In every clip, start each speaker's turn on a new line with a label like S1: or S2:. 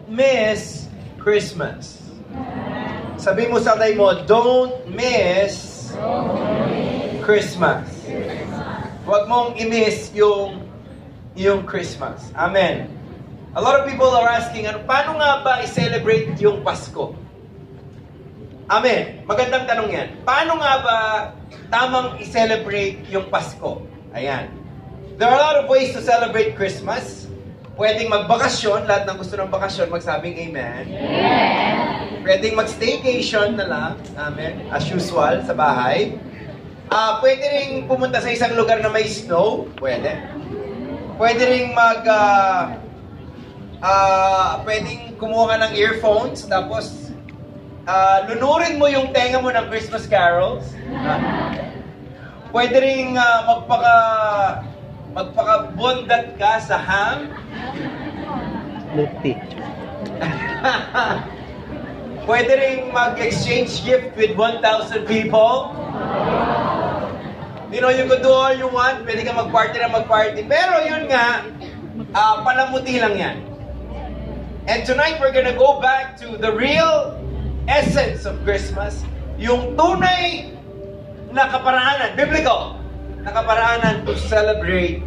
S1: miss Christmas. Sabi mo sa tayo mo, don't miss Christmas. Huwag mong i-miss yung Christmas. Amen. A lot of people are asking, paano nga ba i-celebrate yung Pasko? Amen. Magandang tanong yan. Paano nga ba tamang i-celebrate yung Pasko? Ayan. There are a lot of ways to celebrate Christmas. Pwedeng magbakasyon. Lahat ng gusto ng bakasyon, magsabing amen. Yeah. Pwedeng mag-staycation na lang. Amen. As usual, sa bahay. Pwede rin pumunta sa isang lugar na may snow. Pwede. Pwede rin pwedeng kumuha ka ng earphones, tapos lunurin mo yung tenga mo ng Christmas carols. Pwede rin magpaka-bondat ka sa ham.
S2: Luti.
S1: Pwede rin mag-exchange gift with 1,000 people. You know, you could do all you want. Pwede ka mag-party na mag-party. Pero yun nga, palamuti lang yan. And tonight, we're gonna go back to the real essence of Christmas. Yung tunay na kaparaanan, biblical, na kaparaanan to celebrate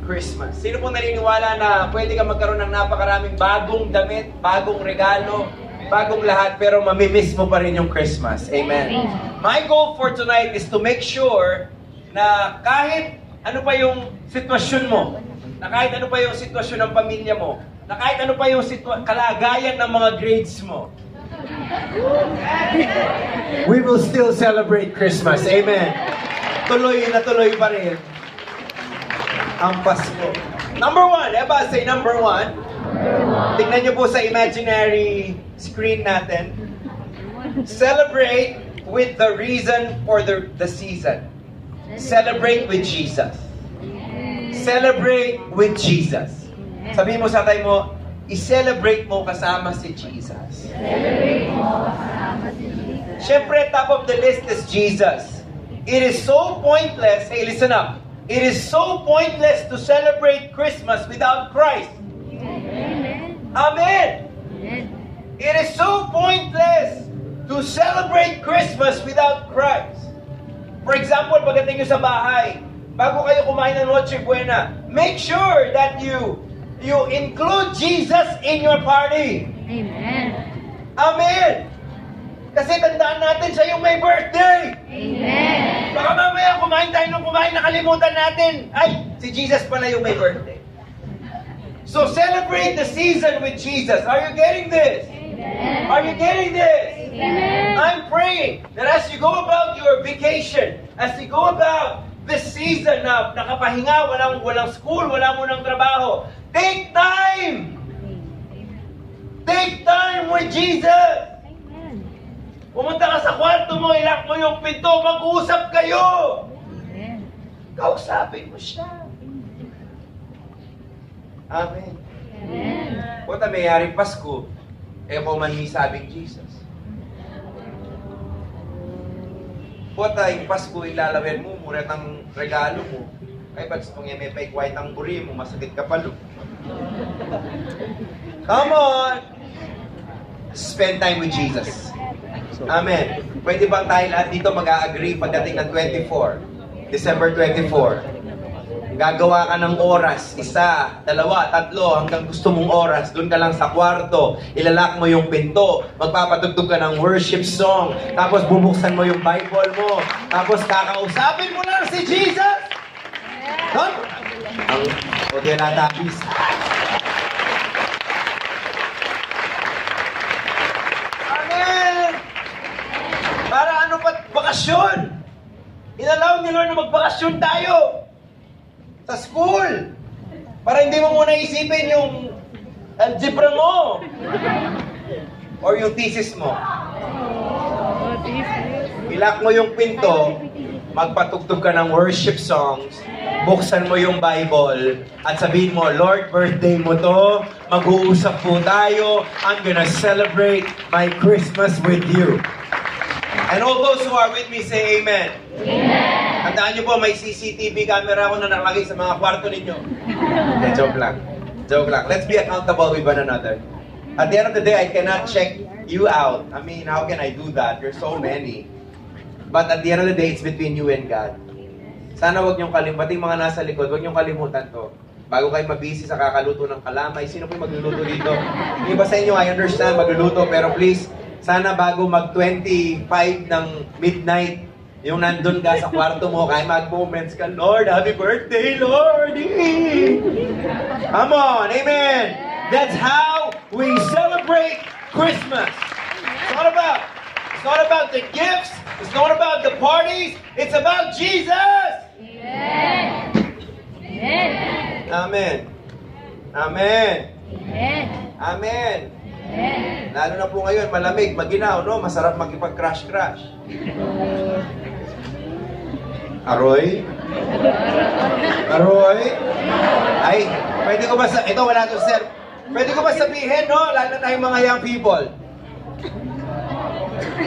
S1: Christmas. Sino pong naniniwala na pwede ka magkaroon ng napakaraming bagong damit, bagong regalo, bagong lahat, pero mamimiss mo pa rin yung Christmas? Amen. My goal for tonight is to make sure na kahit ano pa yung sitwasyon mo, na kahit ano pa yung sitwasyon ng pamilya mo, na kahit ano pa yung kalagayan ng mga grades mo, we will still celebrate Christmas. Amen. Tuloy na tuloy pa rin ang Pasko. Number one, Eba, say number one. Tingnan niyo po sa imaginary screen natin. Celebrate with the reason or the season. Celebrate with Jesus. Celebrate with Jesus. Sabihin mo sa tayo mo, i-celebrate mo kasama si Jesus.
S3: Celebrate mo kasama si Jesus.
S1: Siyempre, top of the list is Jesus. It is so pointless, hey, listen up. It is so pointless to celebrate Christmas without Christ.
S3: Amen.
S1: Amen.
S3: Amen.
S1: It is so pointless to celebrate Christmas without Christ. For example, pagdating nyo sa bahay, bago kayo kumain ng Noche Buena, make sure that you include Jesus in your party.
S3: Amen.
S1: Amen. Kasi tandaan natin, siya yung may birthday.
S3: Amen.
S1: Baka mamaya kumain tayo nung kumain, nakalimutan natin. Ay, si Jesus pala yung may birthday. So celebrate the season with Jesus. Are you getting this?
S3: Amen.
S1: Are you getting this?
S3: Amen.
S1: I'm praying that as you go about your vacation, as you go about this season na nakapahinga, walang school, wala mo ng trabaho, take time! Take time with Jesus!
S3: Amen.
S1: Pumunta ka sa kwarto mo, ilak mo yung pinto, mag-uusap kayo!
S3: Amen.
S1: Kausapin mo siya. Amen.
S3: Amen.
S1: Punta mayayari Pasko, kung man sabing Jesus. Punta yung Pasko, ilalawin mo, murat ang regalo mo. Ay, ba't gusto nga may paikwait ang buri mo, masakit ka palo. Come on! Spend time with Jesus. Amen. Pwede bang tayo lahat dito mag-a-agree pagdating ng 24? December 24. Gagawa ka ng oras, 1, 2, 3, hanggang gusto mong oras. Doon ka lang sa kwarto, ilalak mo yung pinto, magpapatugtog ka ng worship song, tapos bubuksan mo yung Bible mo, tapos kakausapin mo lang si Jesus! Huh? O di natapis. Amen! Para ano pa, bakasyon! Inalaw ni Lord na magbakasyon tayo! Sa school. Para hindi mo muna isipin yung algebra mo. Or yung thesis mo. Ilak mo yung pinto, magpatugtog ka ng worship songs, buksan mo yung Bible, at sabihin mo, Lord, birthday mo to, mag-uusap po tayo, I'm gonna celebrate my Christmas with you. And all those who are with me say amen.
S3: Amen.
S1: Tandaan niyo po, may CCTV camera ako na nakalagay sa mga kwarto ninyo. Okay, joke lang. Joke lang. Let's be accountable with one another. At the end of the day, I cannot check you out. I mean, how can I do that? There's so many. But at the end of the day, it's between you and God. Sana wag niyong kalimutan, yung mga nasa likod, wag niyong kalimutan to. Bago kayo mabisi sa kakaluto ng kalamay, sino po yung magluluto dito? Yung iba sa inyo, I understand, magluluto, pero please, sana bago mag-25 ng midnight, yung nandun ka sa kwarto mo, kaya mag-moments ka, Lord, happy birthday, Lord! Come on, amen! That's how we celebrate Christmas. It's not about the gifts, it's not about the parties, it's about Jesus!
S3: Amen. Amen.
S1: Amen. Amen.
S3: Amen.
S1: Amen.
S3: Amen.
S1: Lalo na po ngayon, malamig, maginaw, no? Masarap makipag-crash-crash. Aroy? Aroy? Ay, pwede ko ba ito wala to, sir. Pwede ko ba sabihin, no? Lalo na tayong mga young people.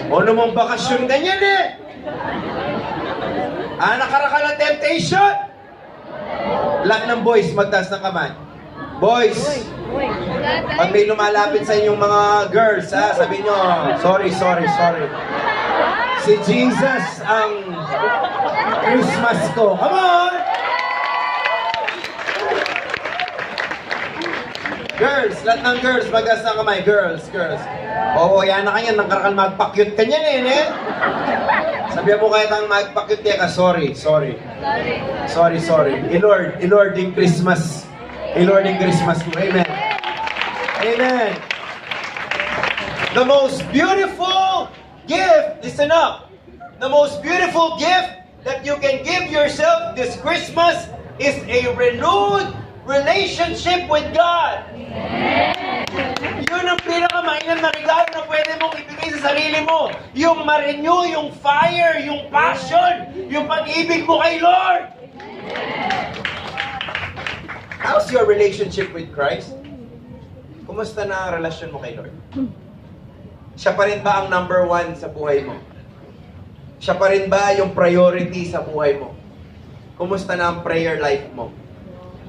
S1: O namang bakasyon ganyan eh. Nakarakal ng temptation. Lahat ng boys, magtaas ng kamay. Boys, pag may lumalapit sa inyong mga girls, sabi nyo, sorry. Si Jesus ang Christmas ko. Come on! Girls, lahat ng girls, magtaas ng kamay. Girls. Oo, yan na kanya, nangkarakal magpakyut ka niyan eh. Sabihan mo kahit ang magpakyut ka, sorry. I-Lord in Christmas. I-Lord in Christmas ko. Amen. Amen. The most beautiful gift, listen up. The most beautiful gift that you can give yourself this Christmas is a renewed relationship with God. Yun ang pinakamainam na regalo na pwede mong ibigay sa sarili mo. Yung ma-renew, yung fire, yung passion, yung pag-ibig mo kay Lord. How's your relationship with Christ? Kumusta na ang relasyon mo kay Lord? Siya pa rin ba ang number one sa buhay mo? Siya pa rin ba yung priority sa buhay mo? Kumusta na ang prayer life mo?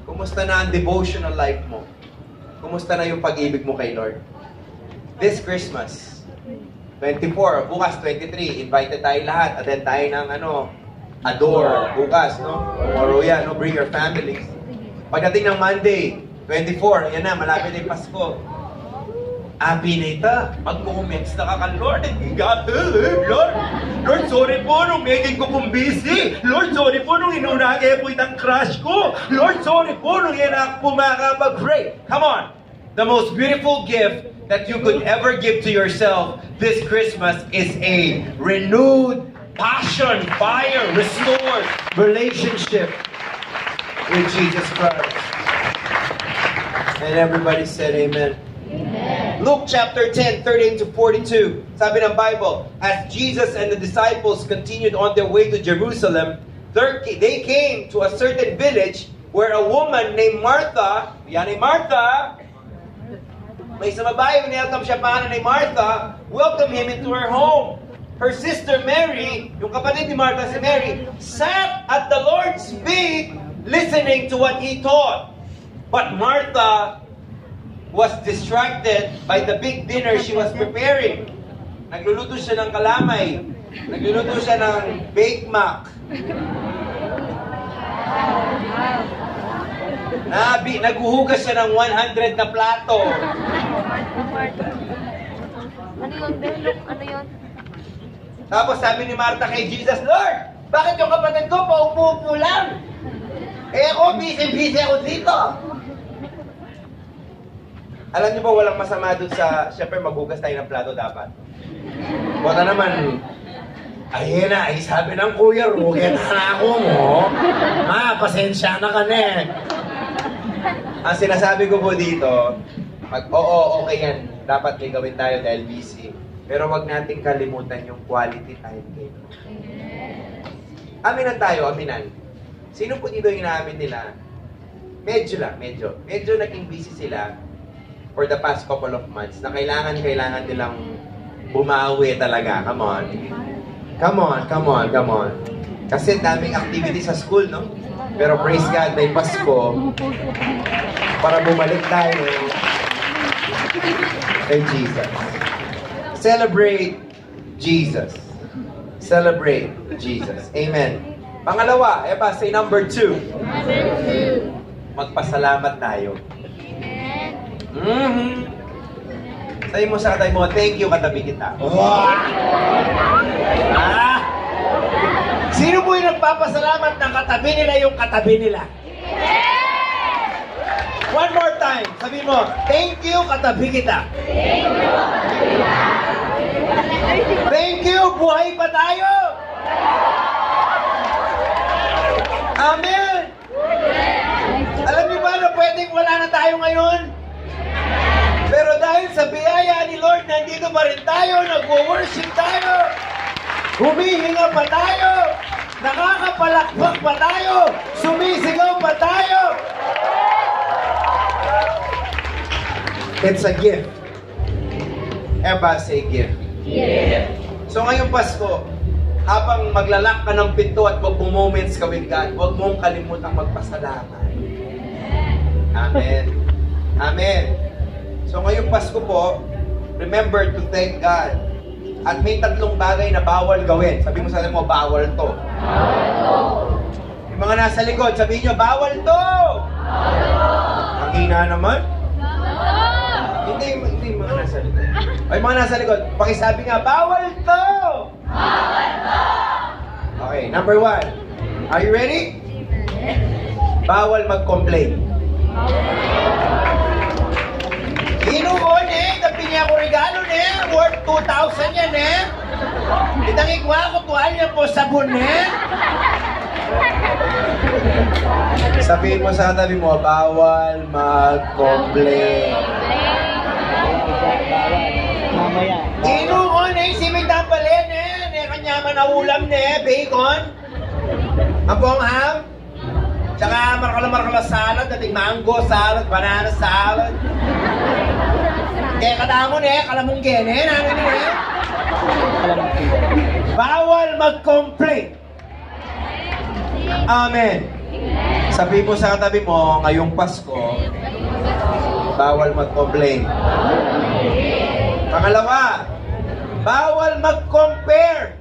S1: Kumusta na ang devotional life mo? Kumusta na yung pag-ibig mo kay Lord? This Christmas, 24, bukas 23, invited tayo lahat. Attend tayo ng adore, bukas, no? Tomorrow yan, no? Bring your families. Pagdating ng Monday, 24, yan na, malapit na yung Pasko. Pinita, mag-comments na ka ka, Lord. Lord, sorry po nung making ko kong busy. Lord, sorry po nung inunagay po itang crush ko. Lord, sorry po nung yan ako pumakapag-pray. Come on. The most beautiful gift that you could ever give to yourself this Christmas is a renewed passion, fire, restored relationship with Jesus Christ. And everybody said amen. Luke chapter 10, 13 to 42. Sabi ng Bible, as Jesus and the disciples continued on their way to Jerusalem, they came to a certain village where a woman named Martha, yan ay Martha, may isang babae, niyatang siya pangalan ni Martha, welcomed him into her home. Her sister Mary, yung kapatid ni Martha si Mary, sat at the Lord's feet listening to what he taught. But Martha was distracted by the big dinner she was preparing. Nagluluto siya ng kalamay. Nagluluto siya ng baked mac. Naghuhugas siya ng 100 na plato.
S3: Ano yun, Belok? Ano yun?
S1: Tapos sabi ni Martha kay Jesus, Lord, bakit yung kapatid ko paupo-upo lang? Ako, busy ako dito. Alam niyo ba walang masama doon sa, syempre maghugas tayo ng plato dapat. Baka naman, ayun na, sabi ng kuya, rugen na ako mo. Pasensya na ka na. Ang sinasabi ko po dito, okay yan, dapat may gawin tayo dahil busy. Pero wag nating kalimutan yung quality time game. Aminan. Sino po dito yung inaamin nila? Medyo naging busy sila for the past couple of months na kailangan nilang bumawi talaga. Come on. Kasi daming activity sa school, no? Pero praise God, may Pasko para bumalik tayo kay Jesus. Celebrate Jesus. Celebrate Jesus. Amen. Pangalawa, say number 2. Magpasalamat tayo. Sabi mo sa katay mo, thank you, katabi kita. Wow! Sino po yung nagpapasalamat ng katabi nila yung katabi nila? One more time. Sabi mo, thank you, katabi kita. Thank you, buhay pa tayo. Amen. Alam niyo ba na pwedeng wala na tayo ngayon? Pero dahil sa biyaya ni Lord, nandito pa rin tayo, nagwo-worship tayo, humihinga pa tayo, nakakapalakpak pa tayo, sumisigaw pa tayo. It's a gift. Everybody say gift. So ngayong Pasko, habang maglalak ka ng pinto at magmo-moments ka with God, huwag mong kalimutang magpasalamat. Amen. Amen. So ngayong Pasko po, remember to thank God. At may 3 bagay na bawal gawin. Sabi mo sa mo, bawal to. Bawal to. Yung mga nasa likod, sabihin nyo, bawal to. Bawal to. Ang hina naman. Hindi mga nasa likod. Ay, mga nasa likod, pakisabi nga, bawal to. Bawal to. Okay, number 1. Are you ready? Bawal mag-complain. Inuon tapi niya ako regalo worth 2,000 yan Itang ikwa ko tuwal niya po sabon Sabihin mo sa tabi mo, bawal mag-complain. Inuon simig tampalin kanyaman na ulam bacon, abong ham, tsaka markala salad, dating mango salad, banana salad. Kaya kadamon kalamunggen nangin Bawal mag-complain. Amen. Sabi mo sa katabi mo, ngayong Pasko, bawal mag-complain. Pangalawa, bawal mag-compare.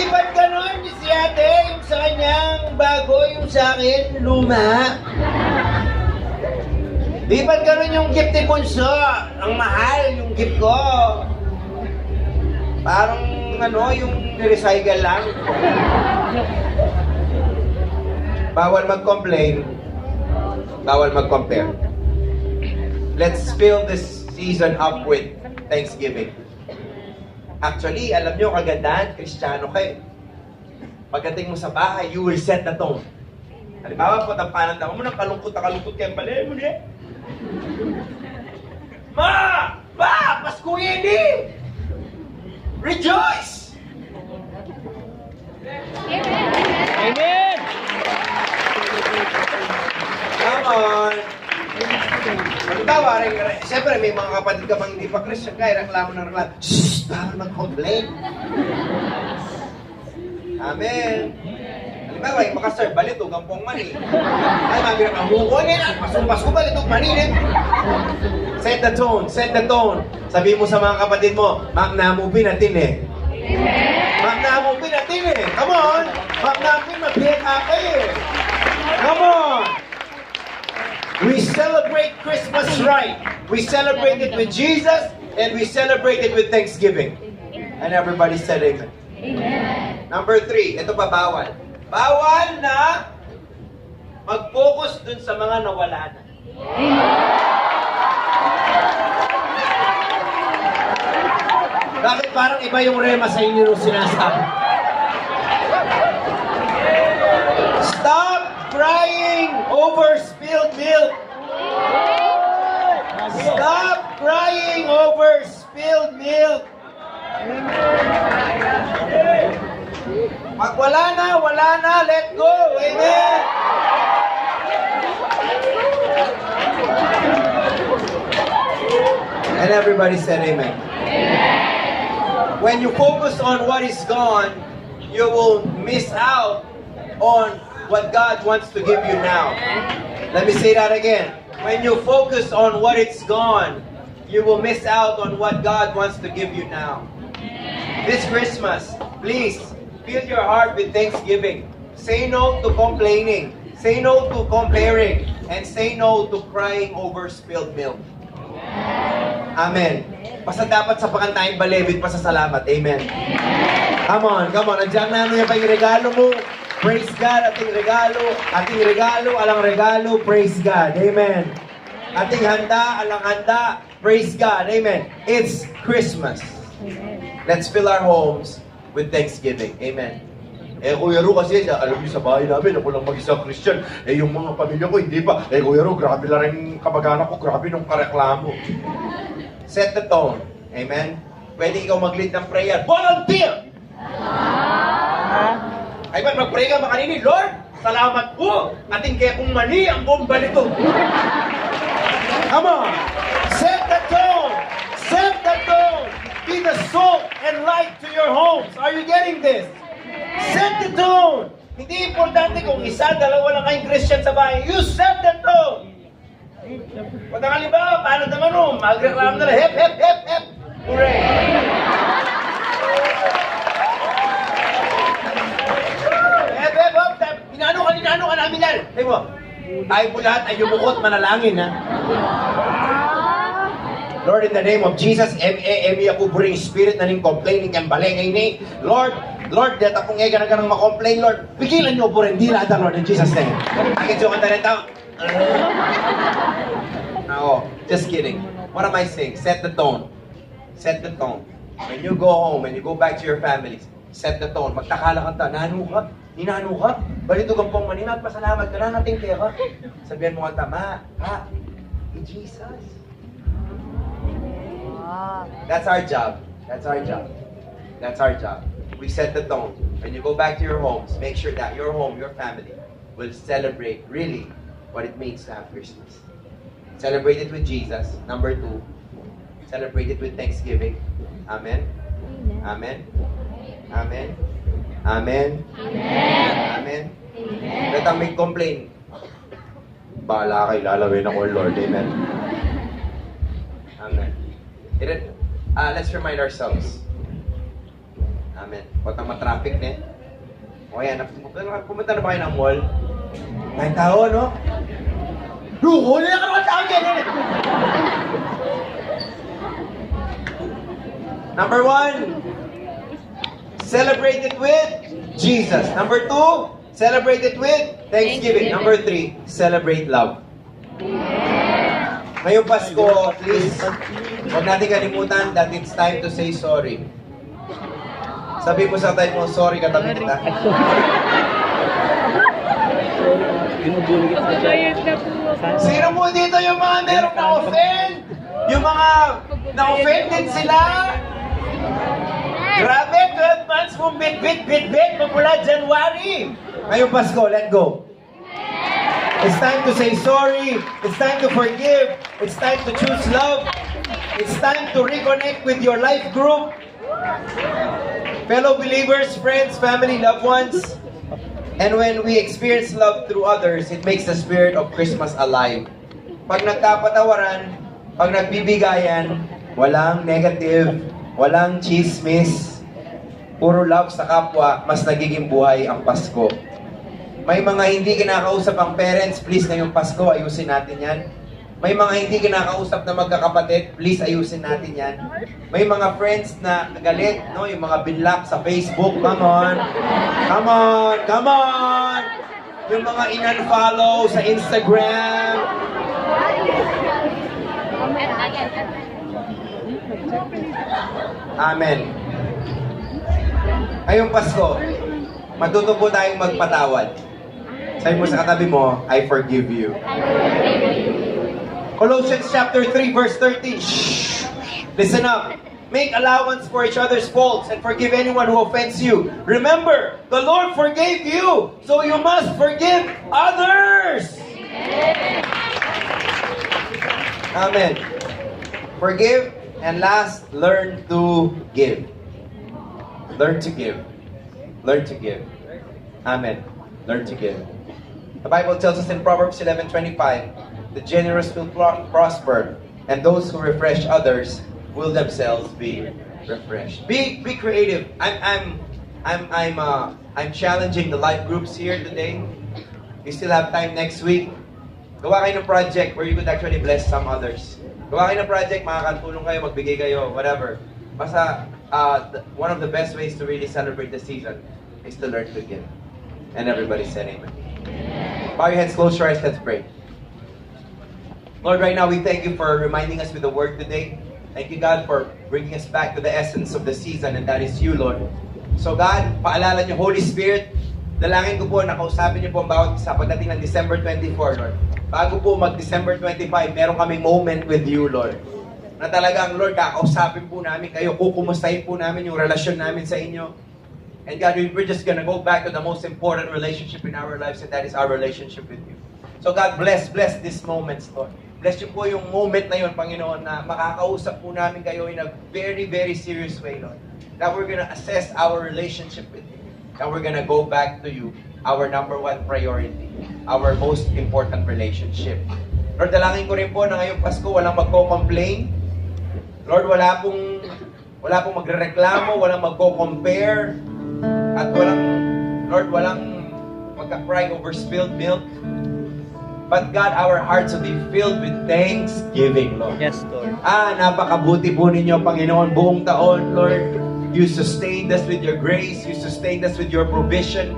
S1: Ba't ganon si ate, yung sa kanyang bago, yung sa akin, luma? Di ba't ganon yung gift ni Bunso? Ang mahal, yung gift ko. Parang, yung recycle lang. Bawal mag-complain. Bawal mag-compare. Let's fill this season up with Thanksgiving. Actually, alam nyo, kagandahan, Kristiyano kayo. Pagdating mo sa bahay, you will set the tone. Halimbawa po, tampanan mo ng kalungkot na kalungkot kayo, bali mo niya. Ma! Ba! Pasko hindi! Rejoice! Amen! Come on! Halimbawa, siyempre may mga kapatid ka pang hindi pa Christian, kaya reklamo ng reklamo. Shhh! Bawal mag-complain. Amen. Halimbawa, yung makasar, balitog ang pong mani. Ay, mga ang hukon pasumpas ko balitog mani. Set the tone, set the tone. Sabihin mo sa mga kapatid mo, magnamubi natin Magnamubi natin Come on! Magnamubi mabiyek Come on! We celebrate Christmas right. We celebrate it with Jesus, and we celebrate it with Thanksgiving. And everybody said amen.
S3: Amen.
S1: Number 3, ito pa bawal. Bawal na mag-focus dun sa mga nawala na. Bakit parang iba yung rema sa inyo nung sinasabi? Stop crying over spilled milk. Stop crying over spilled milk. Pag wala na, let go. Amen. And everybody said amen. When you focus on what is gone, you will miss out on what God wants to give you now. Let me say that again. When you focus on what it's gone, you will miss out on what God wants to give you now. This Christmas, please, fill your heart with thanksgiving. Say no to complaining. Say no to comparing. And say no to crying over spilled milk. Amen. Basta dapat sa pakantayang balebit pa sa salamat. Amen. Come on. Andiyan na yan pa yung regalo mo. Praise God, ating regalo, alang regalo, praise God. Amen. Ating handa, alang handa, praise God. Amen. It's Christmas. Let's fill our homes with thanksgiving. Amen. Kuya Ru, kasi alam niyo sa bahay namin, ako lang mag-isang Christian. Yung mga pamilya ko, hindi pa. Kuya Ru, grabe lang yung kamag-anak ko, grabe nung kareklamo. Set the tone. Amen. Pwede ikaw mag-lead ng prayer. Volunteer! Ay ba, mag-pray ka makanini, Lord, salamat po. Ating kaya kung mani ang bomba nito. Come on. Set the tone. Set the tone. Be the salt and light to your homes. Are you getting this? Set the tone. Hindi importante kung isa, dalawa lang kayong Christian sa bahay. You set the tone. Kung halimbawa, paano naman magreklamo na lang, hep, hep, hep, hep. Hooray. Inaano ka namin yan? Sabi mo, tayo po lahat ay yumukot manalangin, ha? Lord, in the name of Jesus, emi ako buring spirit na ning complaining and balengay ni. Lord, deta kung nga ganang makomplain, Lord, pigilan niyo po rin, di lada, Lord, in Jesus' name. Bakit yung kanta rin tao? No, just kidding. What am I saying? Set the tone. Set the tone. When you go home, when you go back to your families, set the tone. Magtakala kanta, nano ka? Ninano ka? Balito kang pong maninat, pasalamat ka na nating pera. Sabihan mo kanta, in Jesus. That's our job. That's our job. That's our job. We set the tone. When you go back to your homes, make sure that your home, your family, will celebrate really what it means to have Christmas. Celebrate it with Jesus. Number 2, celebrate it with Thanksgiving. Amen? Amen? Amen? Amen? Amen? Let ang may complain. Bahala kayo, lalawin ako, Lord. Amen? Amen. Let's remind ourselves. Amen. Huwag nang matraffic na. O yan, pumunta na ba kayo ng mall? May tao, no? Luko, nila ka naman tao dyan! Number 1, celebrate it with Jesus. Number 2, celebrate it with Thanksgiving. Number 3, celebrate love. Ngayong Pasko, please, huwag natin kalimutan that it's time to say sorry. Sabi mo sa tayo mo, sorry katabi kita. Sino mo dito yung mga merong na-offend? Yung mga na-offended sila? Grabe, 12 months mong bit magmula January. Ngayong Pasko, let go. It's time to say sorry. It's time to forgive. It's time to choose love. It's time to reconnect with your life group. Fellow believers, friends, family, loved ones. And when we experience love through others, it makes the spirit of Christmas alive. Pag nagkapatawaran, pag nagbibigayan, walang negative, walang chismis, puro love sa kapwa, mas nagiging buhay ang Pasko. May mga hindi kinakausap ang parents, please ngayong Pasko, ayusin natin yan. May mga hindi kinakausap na magkakapatid, please ayusin natin yan. May mga friends na galit, no? Yung mga binlock sa Facebook, come on. Come on, come on. Yung mga in-unfollow sa Instagram. Amen. Ngayong Pasko, matuto po tayong magpatawad. Sabi mo sa katabi mo, I forgive you. Colossians chapter 3, verse 13. Shh! Listen up. Make allowance for each other's faults and forgive anyone who offends you. Remember, the Lord forgave you, so you must forgive others. Amen. Forgive, and last, learn to give. Learn to give. Learn to give. Amen. Learn to give. The Bible tells us in Proverbs 11:25, the generous will prosper, and those who refresh others will themselves be refreshed. Be creative. I'm challenging the life groups here today. We still have time next week. Gawa kayo ng project where you could actually bless some others. Gawa kayo ng project, makakatulong kayo, magbigay kayo, whatever. Basta, one of the best ways to really celebrate the season is to learn to give. And everybody said amen. Bow your heads, close your eyes, let's pray. Lord, right now we thank you for reminding us with the word today. Thank you, God, for bringing us back to the essence of the season, and that is you, Lord. So God, paalala niyo, Holy Spirit, dalangin ko po, nakausapin niyo po ang bawat isa pagdating ng December 24, Lord. Bago po mag-December 25, meron kaming moment with you, Lord. Na talagang, Lord, kakausapin po namin kayo, kukumustahin po namin yung relasyon namin sa inyo. And God, we're just gonna go back to the most important relationship in our lives, and that is our relationship with you. So God, bless these moments, Lord. Bless you po yung moment na yun, Panginoon, na makakausap po namin kayo in a very, very serious way, Lord. That we're gonna assess our relationship with you. That we're gonna go back to you, our number one priority, our most important relationship. Lord, dalangin ko rin po na ngayong Pasko, walang magko-complain. Lord, wala pong magrereklamo, walang magko-compare, at walang magka-cry over spilled milk. But God, our hearts will be filled with thanksgiving, Lord.
S2: Yes, Lord.
S1: Napakabuti po ninyo, Panginoon, buong taon, Lord. You sustained us with your grace. You sustained us with your provision.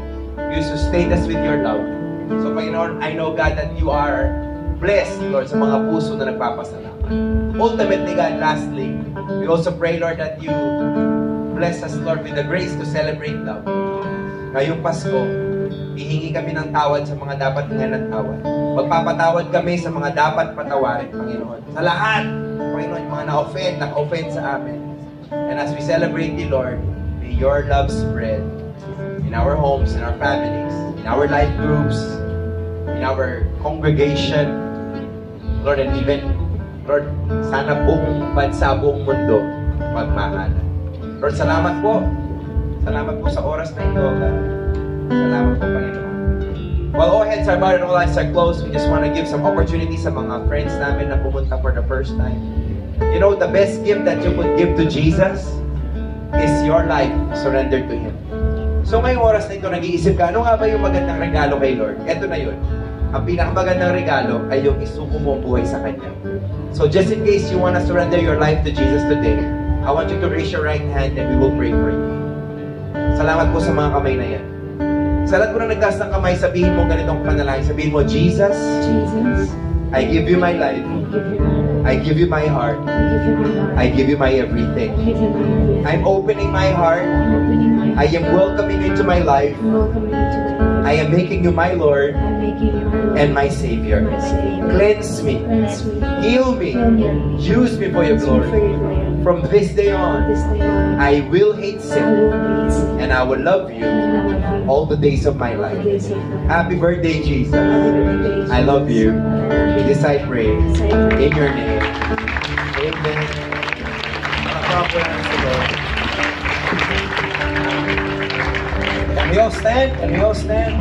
S1: You sustained us with your love. So, Panginoon, I know, God, that you are blessed, Lord, sa mga puso na nagpapasalamat. Ultimately, God, lastly, we also pray, Lord, that you bless us, Lord, with the grace to celebrate love. Ngayong Pasko, hihingi kami ng tawad sa mga dapat hingan ng tawad. Magpapatawad kami sa mga dapat patawarin, Panginoon. Sa lahat, Panginoon, yung mga naka-offend sa amin. And as we celebrate you, Lord, may your love spread in our homes, in our families, in our life groups, in our congregation, Lord, and even, Lord, sana buong bansa, buong mundo, magmahalan. Lord, salamat po. Salamat po sa oras na ito, God. Salamat po, Panginoon. While all heads are bowed and all eyes are closed, we just want to give some opportunity sa mga friends namin na pumunta for the first time. You know, the best gift that you could give to Jesus is your life surrendered to Him. So ngayong oras na ito, nag-iisip ka, ano nga ba yung magandang regalo kay Lord? Ito na yun. Ang pinakamagandang regalo ay yung isuko mo ang buhay sa Kanya. So just in case you want to surrender your life to Jesus today, I want you to raise your right hand and we will pray for you. Salamat po sa mga kamay na yan. Sa lahat mo na nagtaas ng kamay, sabihin mo ganitong panalangin. Sabihin mo, Jesus, I give you my life. I give you my heart. I give you my everything. I'm opening my heart. I am welcoming into my life. I am making you my Lord and my Savior. Cleanse me. Heal me. Use me for your glory. From this day on, I will hate sin and I will love you all the days of my life. Happy birthday, Jesus. I love you. This I pray in your name. Amen. Can we all stand? Can we all stand?